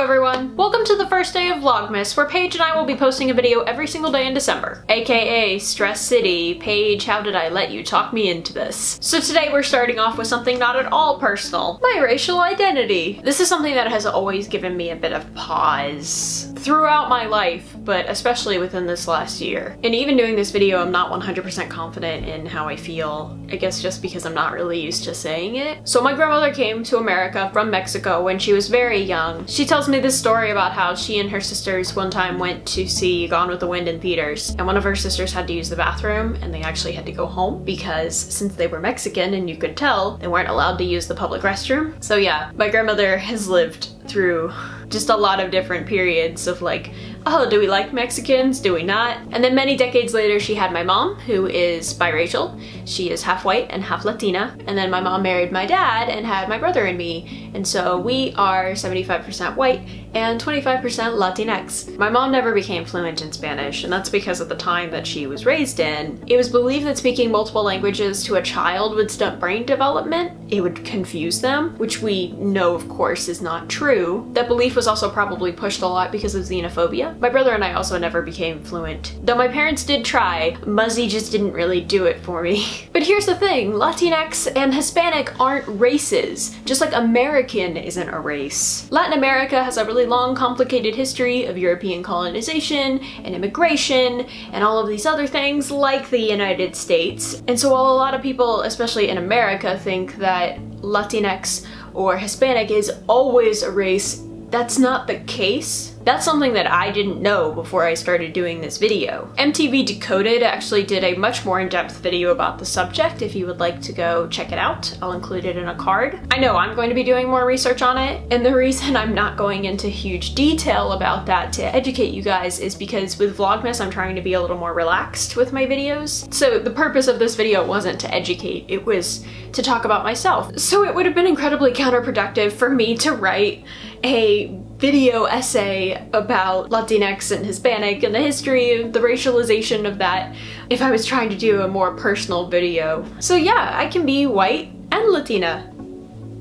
everyone! Welcome to the first day of Vlogmas, where Paige and I will be posting a video every single day in December. AKA Stress City. Paige, how did I let you talk me into this? So today we're starting off with something not at all personal. My racial identity. This is something that has always given me a bit of pause throughout my life, but especially within this last year. And even doing this video, I'm not 100% confident in how I feel. I guess just because I'm not really used to saying it. So my grandmother came to America from Mexico when she was very young. She tells me this story about how she and her sisters one time went to see Gone with the Wind in theaters, and one of her sisters had to use the bathroom and they actually had to go home because since they were Mexican and you could tell, they weren't allowed to use the public restroom. So yeah, my grandmother has lived through just a lot of different periods of like, oh, do we like Mexicans? Do we not? And then many decades later, she had my mom, who is biracial. She is half white and half Latina. And then my mom married my dad and had my brother and me. And so we are 75% white and 25% Latinx. My mom never became fluent in Spanish, and that's because at the time that she was raised in, it was believed that speaking multiple languages to a child would stunt brain development. It would confuse them, which we know, of course, is not true. That belief was also probably pushed a lot because of xenophobia. My brother and I also never became fluent. Though my parents did try, Muzzy just didn't really do it for me. But here's the thing, Latinx and Hispanic aren't races, just like American isn't a race. Latin America has a really long, complicated history of European colonization and immigration and all of these other things like the United States. And so while a lot of people, especially in America, think that Latinx or Hispanic is always a race, that's not the case. That's something that I didn't know before I started doing this video. MTV Decoded actually did a much more in-depth video about the subject if you would like to go check it out. I'll include it in a card. I know I'm going to be doing more research on it, and the reason I'm not going into huge detail about that to educate you guys is because with Vlogmas I'm trying to be a little more relaxed with my videos. So the purpose of this video wasn't to educate, it was to talk about myself. So it would have been incredibly counterproductive for me to write a video essay about Latinx and Hispanic and the history of the racialization of that if I was trying to do a more personal video. So yeah, I can be white and Latina.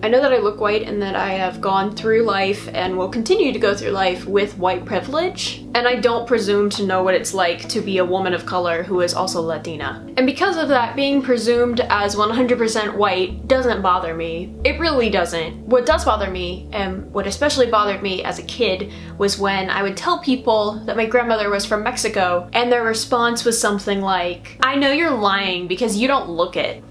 I know that I look white and that I have gone through life and will continue to go through life with white privilege, and I don't presume to know what it's like to be a woman of color who is also Latina. And because of that, being presumed as 100% white doesn't bother me. It really doesn't. What does bother me, and what especially bothered me as a kid, was when I would tell people that my grandmother was from Mexico and their response was something like, I know you're lying because you don't look it.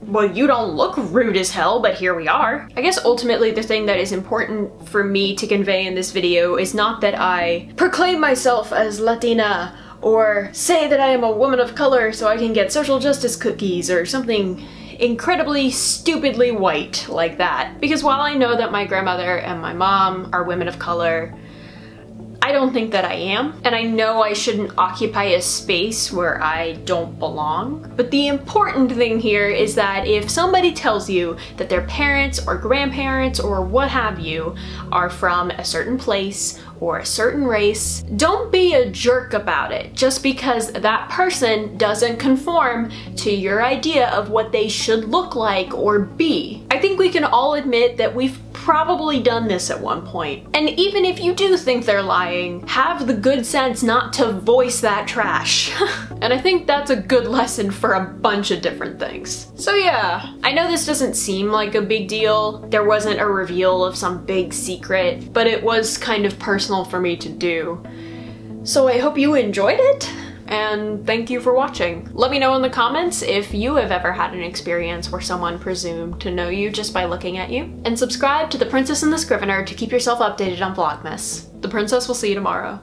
Well, you don't look rude as hell, but here we are. I guess ultimately the thing that is important for me to convey in this video is not that I proclaim myself as Latina or say that I am a woman of color so I can get social justice cookies or something incredibly stupidly white like that. Because while I know that my grandmother and my mom are women of color, I don't think that I am, and I know I shouldn't occupy a space where I don't belong. But the important thing here is that if somebody tells you that their parents or grandparents or what have you are from a certain place or a certain race, don't be a jerk about it just because that person doesn't conform to your idea of what they should look like or be. I think we can all admit that we've probably done this at one point. And even if you do think they're lying, have the good sense not to voice that trash. And I think that's a good lesson for a bunch of different things. So yeah, I know this doesn't seem like a big deal. There wasn't a reveal of some big secret, but it was kind of personal for me to do. So I hope you enjoyed it, and thank you for watching. Let me know in the comments if you have ever had an experience where someone presumed to know you just by looking at you. And subscribe to The Princess and the Scrivener to keep yourself updated on Vlogmas. The princess will see you tomorrow.